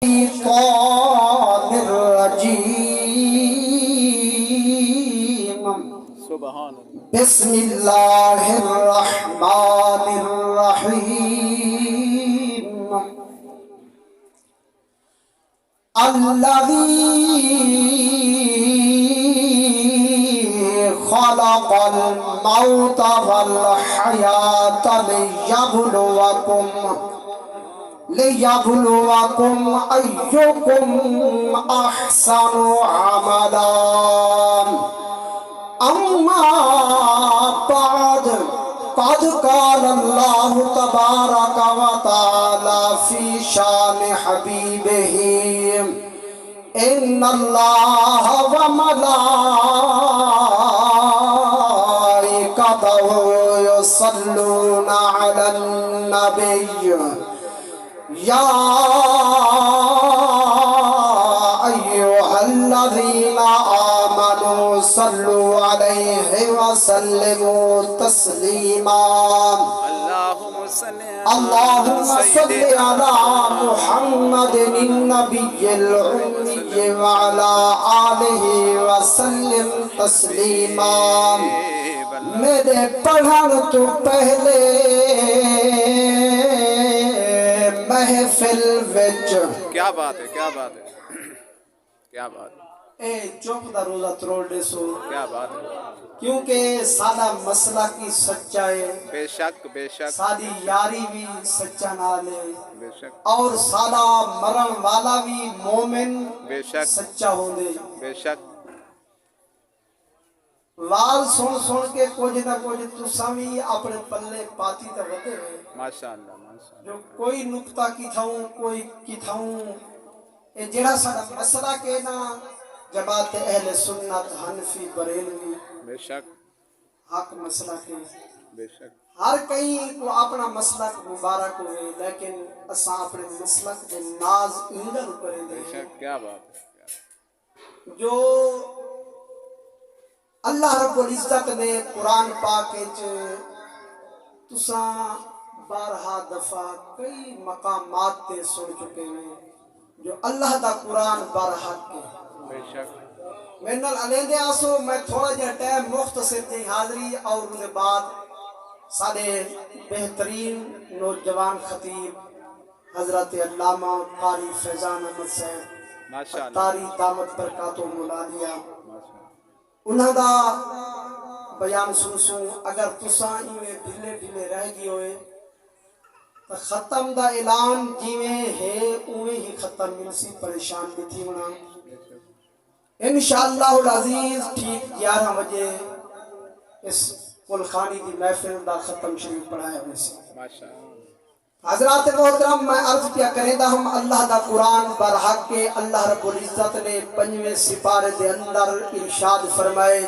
الشيطان الرجيم سبحان الله. بسم الله الرحمن الرحيم الذي خلق الموت والحياة ليبلوكم أيكم أحسن عملا أما بعد قد قال الله تبارك وتعالى في شان حبيبه إن الله وملائكته يصلون على النبي يا أيها الذين آمنوا صلوا عليه وسلموا تسليما اللهم صل على محمد النبي الأمي وعلى آله وسلم تسليما میرے پڑھن تو پہلے محفل وچ کیا بات ہے، کیا بات ہے، کیا بات ہے، اے چوک دا روزہ تروڑ دے سو کیا بات ہے. کیونکہ سادہ مسئلہ کی سچا ہے، بے شک بے شک سادی یاری بھی سچا نال ہے، بے شک اور سادہ مرن والا بھی مومن بے شک سچا ہو دے. بے شک. وال سن سن کے کچھ نہ کچھ تساں بھی اپنے پلے پاتی تے ودے ہوئے ماشاء اللہ ماشاء اللہ. جو کوئی نقطہ کی تھاؤں کوئی کی تھاؤں اے جڑا سارا مسئلہ کہنا جماعت اہل سنت حنفی بریلوی بے شک حق مسئلہ کے بے شک ہر کئی کو اپنا مسلک مبارک ہوئے لیکن اساں اپنے مسلک کے ناز ایندر کریں بے دے شک. کیا بات ہے، کیا بات جو اللہ رب العزت نے قرآن پاک وچ تساں بارہا دفعہ کئی مقامات تے سن چکے ہیں جو اللہ دا قرآن برحق ہے. بے شک میں نال علیندے آسو میں تھوڑا جہا ٹائم مختصر دی حاضری اور اس بعد سارے بہترین نوجوان خطیب حضرت علامہ قاری فیضان احمد صاحب ماشاء اللہ تاری دامت برکاتہ ملالیہ ماشاء اللہ. انہاں دا بیان سن اگر تساں ایویں ڈھلے ڈھلے رہ گئی ہوئے تو ختم دا اعلان جیویں ہے اویں ہی ختم ملسی پریشان بھی تھی ہونا. انشاءاللہ العزیز ٹھیک 11 بجے اس قلخانی دی محفل دا ختم شریف پڑھایا ہوئے سے. ماشاء اللہ. حضرات محترم میں عرض کیا کریں دا ہم اللہ دا قرآن برحق کے اللہ رب العزت نے 5ویں سپارے دے اندر ارشاد فرمائے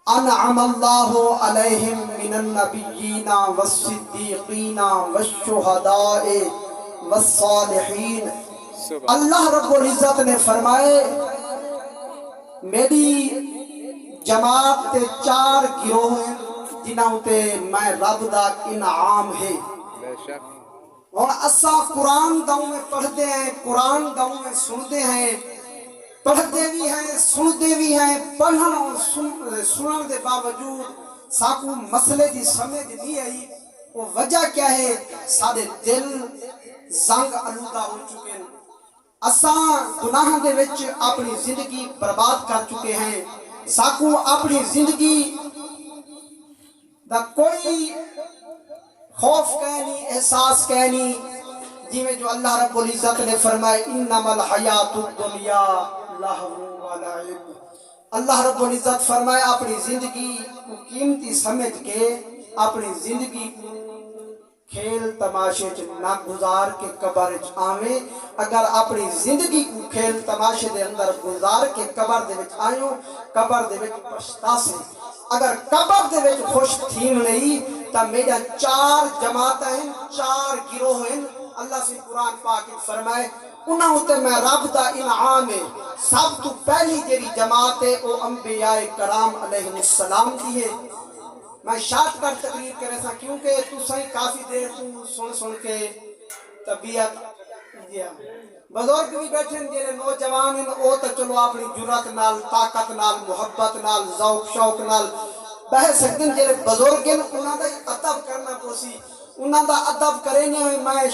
انعم اللہ علیہم من النبیین والصدیقین والشہداء والصالحین. اللہ رب العزت نے فرمائے میری جماعت تے 4 گروہ ہیں جنہوں تے میں رب دا انعام ہے. بے شک اور اساں قرآن داؤں میں پڑھتے ہیں، قرآن داؤں میں سنتے ہیں، پڑھتے بھی ہیں سنتے بھی ہیں. پڑھن اور سنن دے باوجود ساکو مسئلے دی سمجھ نہیں آئی. وہ وجہ کیا ہے؟ سارے دل زنگ آلودہ ہو چکے ہیں. اساں گناہ دے وچ اپنی زندگی برباد کر چکے ہیں. ساکو اپنی زندگی دا کوئی خوف کہنی احساس کہنی جی میں جو اللہ رب العزت نے فرمائے انما الحیات الدنیا لہو و لعب. اللہ رب العزت فرمائے اپنی زندگی کو قیمتی سمجھ کے اپنی زندگی کو کھیل تماشے چ نہ گزار کے قبر چ آویں. اگر اپنی زندگی کو کھیل تماشے دے اندر گزار کے قبر دے وچ آئیو قبر دے وچ پچھتاسے. اگر قبر دے وچ خوش تھیم نہیں تا میرا 4 جماعتیں ہیں 4 گروہ ہیں. اللہ سے قرآن پاک فرمائے انہوں تے میں رب دا انعام ہے. سب تو پہلی جیری جماعت ہے وہ انبیاء کرام علیہ السلام دی ہے. میں شارٹ کٹ تقریر کرے تھا کیونکہ تو صحیح کافی دیر تو سن کے طبیعت جی ہاں بزرگ بھی بیٹھے جڑے نوجوان ہیں او تے چلو اپنی جرات نال طاقت نال محبت نال ذوق شوق نال بہ سکدن جڑے بزرگ ہیں انہاں دا ادب کرنا پوسی انہاں دا ادب کرے نہیں ہوئے میں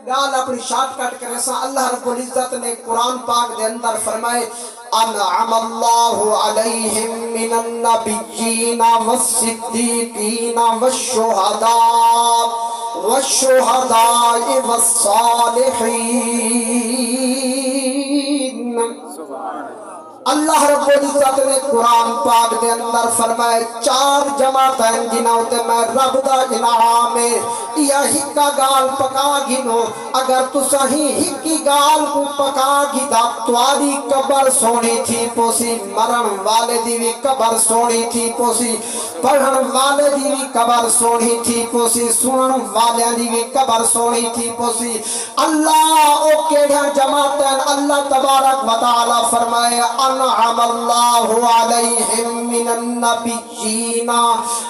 گال اپنی شارٹ کٹ کرے سا اللہ رب العزت نے قرآن پاک دے اندر فرمائے انعم اللہ علیہم من النبیین والصدیقین والشہداء والصالحین اللہ رب العزت نے قرآن پاک دے اندر فرمائے 4 جماعت ہیں جنہوں تے میں رب دا انعام ہے یا ہکا گال پکا گنو اگر تو صحیح ہکی گال کو پکا گی دا تواری قبر سونی تھی پوسی مرن والے دی بھی قبر سونی تھی پوسی پڑھن والے دی بھی قبر سونی تھی پوسی سنن والے دی بھی قبر سونی تھی پوسی اللہ او کیڑا جماعت ہیں اللہ تبارک و تعالی فرمائے انعم اللہ علیہم من النبیین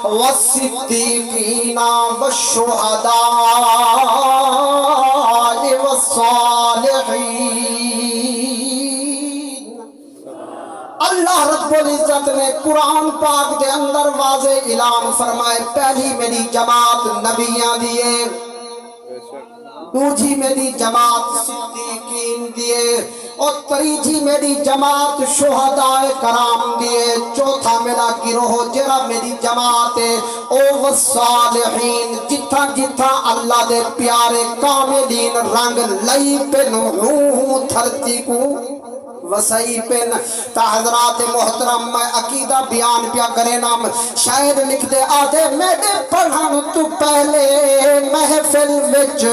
والصدیقین والشہداء والصالحین اللہ رب العزت نے قرآن پاک دے اندر واضح اعلان فرمائے پہلی میری جماعت نبیاں دیے دوسری میری جماعت صدیقین دیے اور تیسری میری جماعت شہداء کرام دیے چوتھا میرا گروہ جرا میری جماعت ہے او والصالحین جتھا جتھا اللہ دے پیارے کاملین رنگ لئی پہ نوح دھرتی کو وسائی پن تا حضرات محترم میں عقیدہ بیان پیا کرے نام شاعر لکھ دے آدھے میرے پڑھن تو پہلے محفل وچ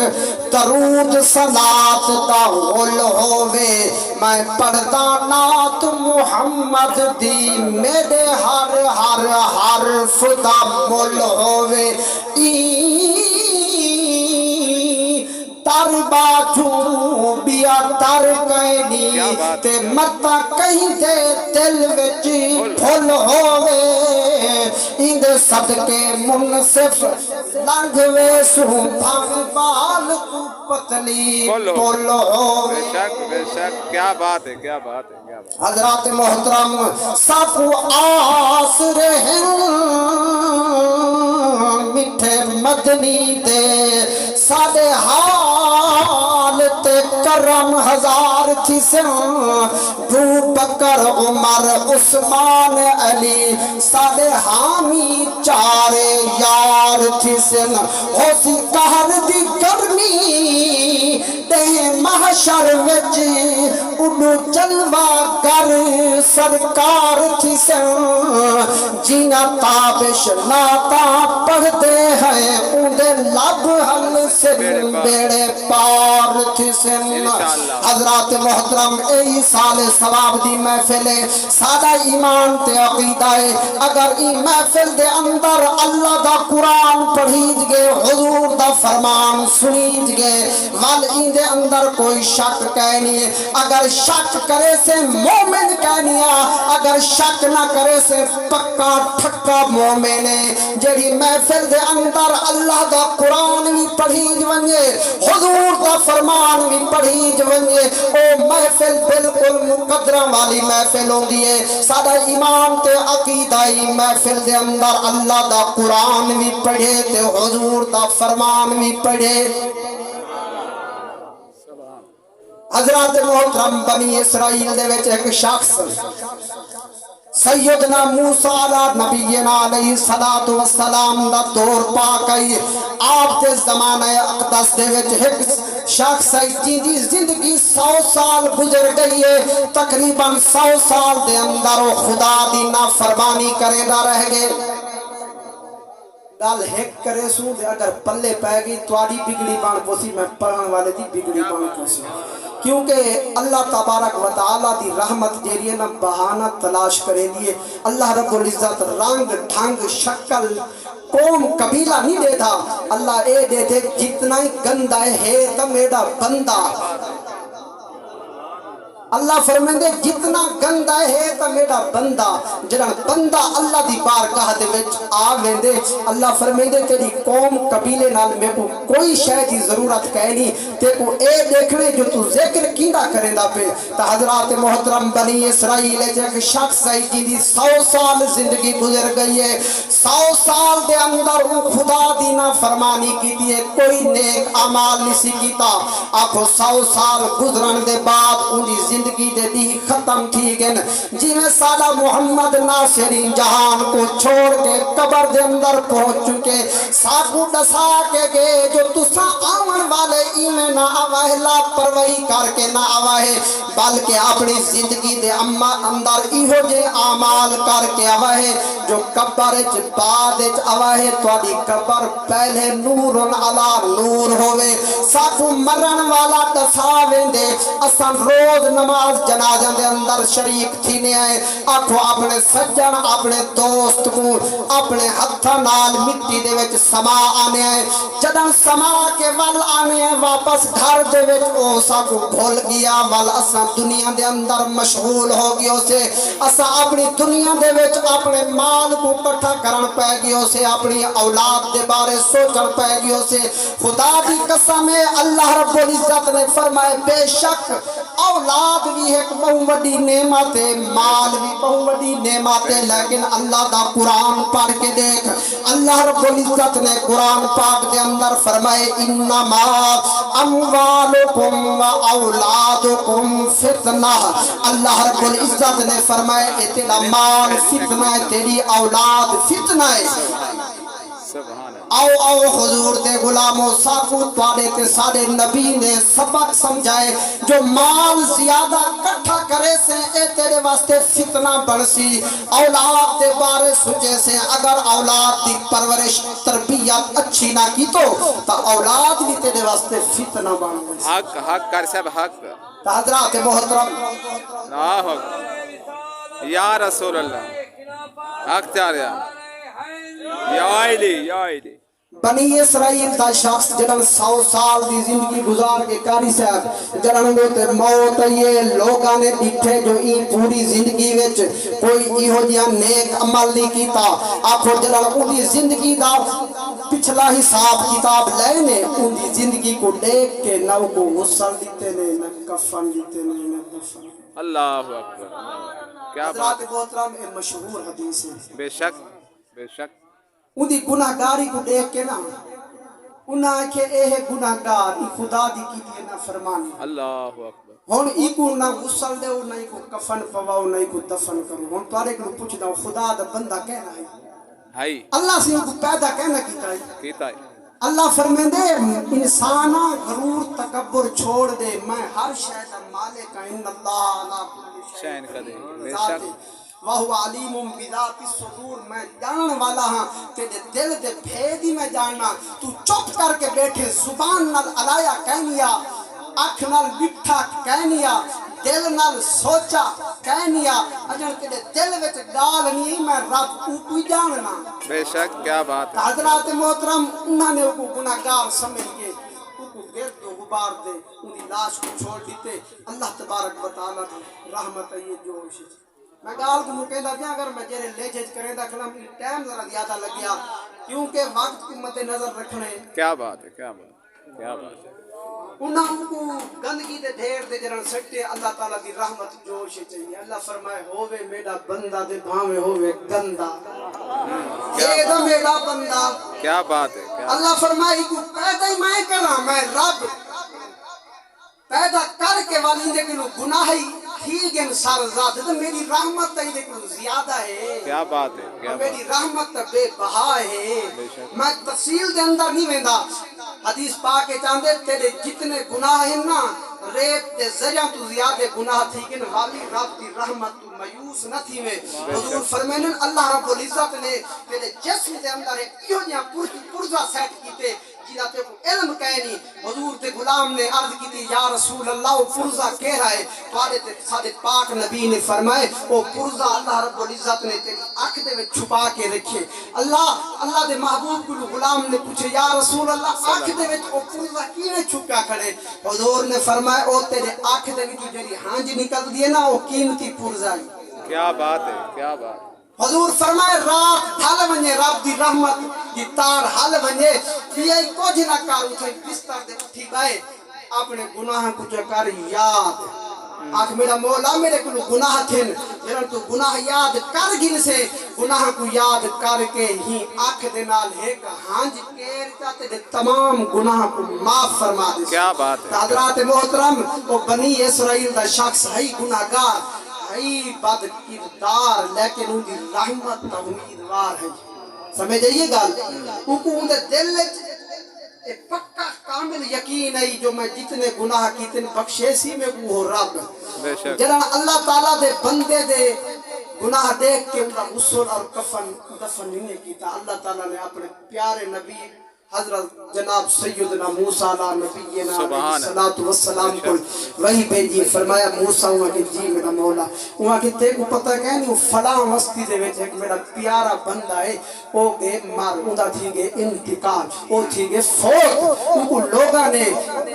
درود صلات دا غل ہووے میں پڑھدا نعت محمد دی میرے ہر ہر حرف دا مل ہووے تر باجو بیا تر کہنی تے متا کہیں دے دل وچ پھل ہووے اند صدقے منصف لنگوے سو بھاگ بال کو پتلی پھل ہووے بے شک کیا بات ہے کیا بات ہے کیا بات حضرات محترم سافو آس رہن میٹھے مدنی تے سادے حال تے کرم ہزار تھی سن ابو بکر عمر عثمان علی سادے حامی چارے یار تھی سن ہوسی کہر دی گرمی تے محشر وچ اڈو جلوہ گر سرکار تھی سن جینا تابش ناتا پڑھ دے ہیں اندے لب ہم سے بیڑے پار تھی سن حضرات محترم ای سال ثواب دی محفل ہے سادہ ایمان تے عقیدہ ہے اگر ای محفل دے اندر اللہ دا قرآن پڑھیج گئے حضور دا فرمان سنیج گئے وال این دے اندر کوئی شک کہنی ہے اگر شک کرے سے مومن کہنی ہے اگر شک نہ کرے سے پکا ٹھکا مومن ہے جڑی محفل دے اندر اللہ دا قرآن بھی پڑھیج ونجے حضور دا فرمان بھی پڑھیج ونجے او محفل بالکل مقدرہ والی محفل ہوں دیئے سادہ ایمان تے عقیدائی محفل دے اندر اللہ دا قرآن بھی پڑھے تے حضور دا فرمان بھی پڑھے حضرات محترم بنی اسرائیل دے وچ ایک شخص سیدنا موسیٰ علیہ نبینا علیہ السلام دا دور پا گئی آپ دے زمانہ اقدس دے وچ ایک شخص دی زندگی 100 سال گزر گئی ہے تقریباً 100 سال دے اندر وہ خدا دی نافرمانی کرے دا رہ گئے گل ہیک کرے سو دے اگر پلے پائے گی تواری بگڑی بان پوسی میں پڑھان والے دی بگڑی بان پوسی کیونکہ اللہ تبارک و تعالی دی رحمت جیریے نہ بہانہ تلاش کرے دیئے اللہ رب العزت رنگ ڈھنگ شکل قوم قبیلہ نہیں دے تھا اللہ اے دے دے جتنا ہی گندہ ہے تو میرا بندہ اللہ فرمیندے جتنا گندا ہے تا میرا بندہ جڑا بندہ اللہ دی بارگاہ دے وچ آ ویندے اللہ فرمیندے تیری قوم قبیلے نال میں کو کوئی شے دی ضرورت کہے نہیں تے کو اے دیکھنے جو تو ذکر کیندا کریندا پے تا حضرات محترم بنی اسرائیل ایک شخص ہے جی دی 100 سال زندگی گزر گئی ہے 100 سال دے اندر وہ خدا دی نافرمانی کیتی ہے کوئی نیک اعمال نہیں کیتا آکھو 100 سال گزرن دے بعد ان دی زندگی دے دی ختم تھی گئن جی میں سادہ محمد ناصرین جہان کو چھوڑ کے قبر دے اندر پہنچ چکے ساکو ڈسا کے گئے جو تسا آمن والے ایمیں نہ آوائے لا پروائی کر کے نہ آوائے بلکہ اپنی زندگی دے اندر ایہو جے اعمال کر کے آوائے جو قبر بعد آوائے توڑی قبر پہلے نور علا نور ہوئے ساکو مرن والا تصاوین دے اسان روز نماز جنازہ دے اندر شریک تھینے آئے آکھو اپنے سجن اپنے دوست کو اپنے ہتھا نال مٹی دے وچ سما آنے آئے جدن سما کے ول آنے آئے واپس گھر دے وچ او ساکو بھول گیا ول اسان دنیا دے اندر مشغول ہو گیا سے اسان اپنی دنیا دے وچ اپنے مال کو کٹھا کرن پہ گیا سے اپنی اولاد دے بارے سوچن پہ گیا سے خدا دی قسم ہے اللہ رب العزت نے فرمائے بے شک اولاد بھی ایک بہت بڑی نعمت ہے مال بھی بہت بڑی نعمت ہے لیکن اللہ دا قرآن پڑھ کے دیکھ اللہ رب العزت نے قرآن پاک دے اندر فرمائے انما اموالکم و اولادکم فتنہ اللہ رب العزت نے فرمائے اے تیرا مال فتنہ ہے تیری اولاد فتنہ ہے آؤ حضور دے غلاموں ساکو توڑے تے سارے نبی نے سبق سمجھائے جو مال زیادہ کٹھا کرے سے اے تیرے واسطے فتنہ بڑھسی اولاد دے بارے سوچے سے اگر اولاد دی پرورش تربیت اچھی نہ کی تو اولاد بھی تیرے واسطے فتنہ بڑھ گئی حق کر سب حق حضرات محترم نا حق یا رسول اللہ حق تیاریا یا علی بنی اسرائیل دا شخص جنن 100 سال دی زندگی گزار کے کاری صاحب جنن میں تے موت یہ لوگاں نے دیکھے جو این پوری زندگی وچ کوئی ایہو جہا نیک عمل نہیں کیتا آکھو جنن اونی زندگی دا پچھلا حساب کتاب لینے اونی زندگی کو دیکھ کے نہ کو غسل دیتے نے نہ کفن دیتے نے نہ دفن اللہ اکبر کیا بات حضرات محترم یہ مشہور حدیث ہے بے شک اندی گناہگاری کو دیکھ کے نا انہاں کہ اے ہے گناہگار ای خدا دی کی دیئے نا فرمانی اللہ اکبر ہون ای کو نہ غسل دے نہ ای کو کفن پواؤ نہ ای کو دفن کرو ہون توارے کو پوچھ دا خدا دا بندہ کہنا ہے اللہ سے کو پیدا کہنا کیتا ہے اللہ فرمیندے انسانا غرور تکبر چھوڑ دے میں ہر شے دا مالک ان اللہ علی کل شیء قدیر بے شک وہو علیم بذات الصدور میں جانن والا ہاں تیرے دل دے بھیدی میں جاننا تو چپ کر کے بیٹھے زبان نال علایا کہنیا اکھ نال بٹھا کہنیا دل نال سوچا کہنیا اجن تیرے دل وچ گال نہیں میں رب کو جاننا بے شک کیا بات ہے حضرات محترم انہوں نے کو گناہگار سمجھ کے کو گرد و غبار دے انہی لاش کو چھوڑ دیتے اللہ تبارک و تعالیٰ کی رحمت ہے یہ جوش ہے میں گال کو مکہندہ دیا اگر میں جیرے لے جج کریں دا کلام ٹائم ذرا زیادہ لگ گیا کیونکہ وقت کی مد نظر رکھنے کیا بات ہے انہوں کو گندگی دے دھیر دے جرن سکتے اللہ تعالیٰ دی رحمت جوش چاہیے اللہ فرمائے ہووے میرا بندہ دے بھاوے ہووے گندہ یہ دا میرا بندہ کیا بات ہے اللہ فرمائے کو پیدا ہی میں کرا میں رب پیدا کر کے والی دے کنو گناہی ہی گن سار ذات تو میری رحمت تا دے کنو زیادہ ہے کیا بات ہے میری رحمت بے بہا ہے میں تفصیل دے اندر نہیں ویندا حدیث پاک کے چاندے تیرے جتنے گناہ ہیں نا ریت دے ذریعہ تو زیادہ گناہ تھی کہ والی رب دی رحمت تو مایوس نہ تھی میں حضور فرمائیں اللہ رب العزت نے تیرے جسم دے اندر ایک ایہو جہاں پرزہ سیٹ کیتے جیدہ تے کو علم کہنی حضور تے غلام نے عرض کی تھی یا رسول اللہ پرزہ کہہ رہا ہے توارے تے سادے پاک نبی نے فرمائے وہ پرزہ اللہ رب العزت نے تیری آنکھ دے میں چھپا کے رکھے اللہ دے محبوب کو غلام نے پوچھے یا رسول اللہ آنکھ دے میں وہ پرزہ کینے چھپا کھڑے حضور نے فرمائے او تیرے آنکھ دے میں جیڑی ہانج نکل دیے نا وہ قیمتی پرزہ ہے کیا بات ہے کیا بات حضور فرمائے رات حل ونجے رب دی رحمت دی تار حل ونجے یہ کچھ نہ کارو تھے بستر دے اٹھی گئے اپنے گناہ کو چکر یاد آنکھ میرا مولا میرے کو گناہ تھے جنہاں تو گناہ یاد کر گن سے گناہ کو یاد کر کے ہی آنکھ دے نال ایک ہانج کیر چاہتے دے تمام گناہ کو معاف فرما دے کیا بات ہے حضرات محترم وہ بنی اسرائیل دا شخص ہے گناہگار ای بد کردار لیکن ان دی رحمت تا امیدوار ہے سمجھ جائیے گا ان دے دل ایک پکا کامل یقین ہے جو میں جتنے گناہ کیتے بخشیسی میں وہ رب جنہاں اللہ تعالیٰ دے بندے دے گناہ دیکھ کے ان کا غسل اور کفن دفن نہیں کیتا اللہ تعالیٰ نے اپنے پیارے نبی حضرت جناب سیدنا موسیٰ علیہ نبینا علیہ السلام کو وہی بھیجی فرمایا موسیٰ ہوا کہ جی میرا مولا ہوا کہ تے کو پتہ کہیں نہیں وہ فلاں وستی دے ویچ ایک میرا پیارا بندہ ہے وہ گئے مار اندہ تھی گئے انتقال وہ تھی گئے فوت ان کو لوگاں نے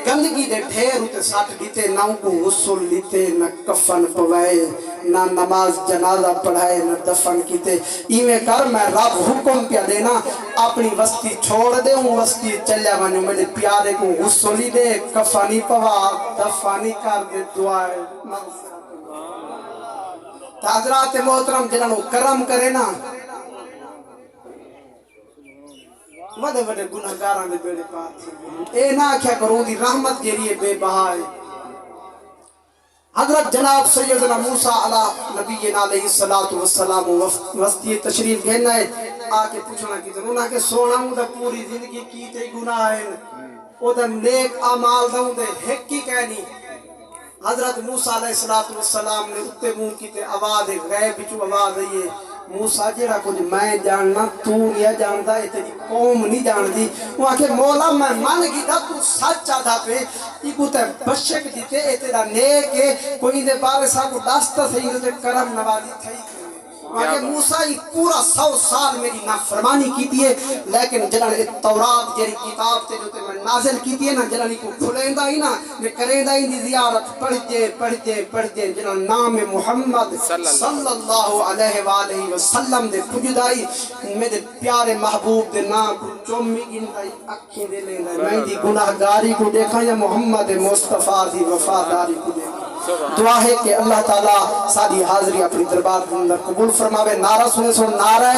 گندگی دے ڈھیر ہوتے ساتھ دیتے نہ ان کو غسل لیتے نہ کفن پوائے نہ نماز جنازہ پڑھائے نہ دفن کیتے ایویں کر میں رب حکم پیا دینا اپنی وستی چھوڑ دے ہوں وستی چلیا بانیوں میرے پیارے کو غسلی دے کفانی پوا دفانی کر دے دعائے حضرات محترم جنہوں کرم کرے نا وڈے وڈے گناہگاراں دے بیڑے پار تھی اے نہ کیا کروں دی رحمت جیریے بے بہا ہے حضرت جناب سیدنا موسیٰ علیہ نبینا علیہ السلام وستی تشریف گھننا ہے آکے پوچھنا کی انہوں نے کہ سونا ہوں دا پوری زندگی کیتے گناہ ہے او دا نیک عمال دا ہوں دے حق کی کہنی حضرت موسیٰ علیہ السلام نے اتے مون کیتے آواز غیب جو آواز ہے موسیٰ جڑا کچھ میں جاننا تو یہ جانتا ہے تیری قوم نہیں جان دی وہ آکے مولا میں مان گی دا تو سچا دا پہ یہ کو تے بشک دیتے اے تیرا نیک ہے کوئی دے بارے سا کو داستا سے یہ تے کرم نوازی تھا کہ موسیٰ پورا 100 سال میری نافرمانی کی دیئے لیکن جنہاں تورات جیری کتاب تے جو تے میں نازل کی دیئے نا جنہاں کو کھلیں ہی نا میں کریں ہی دی زیارت پڑھتے جنہاں نام محمد صلی اللہ علیہ وآلہ وسلم دے پجدائی میرے پیارے محبوب دے نام کو چومی گندائی اکھیں دے لیں میں دی گناہگاری کو دیکھا یا محمد مصطفیٰ دی وفاداری کو دیکھا دعا ہے کہ اللہ تعالیٰ ساری حاضری اپنی دربار کے اندر قبول فرماوے نعرہ سنے سو نعرہ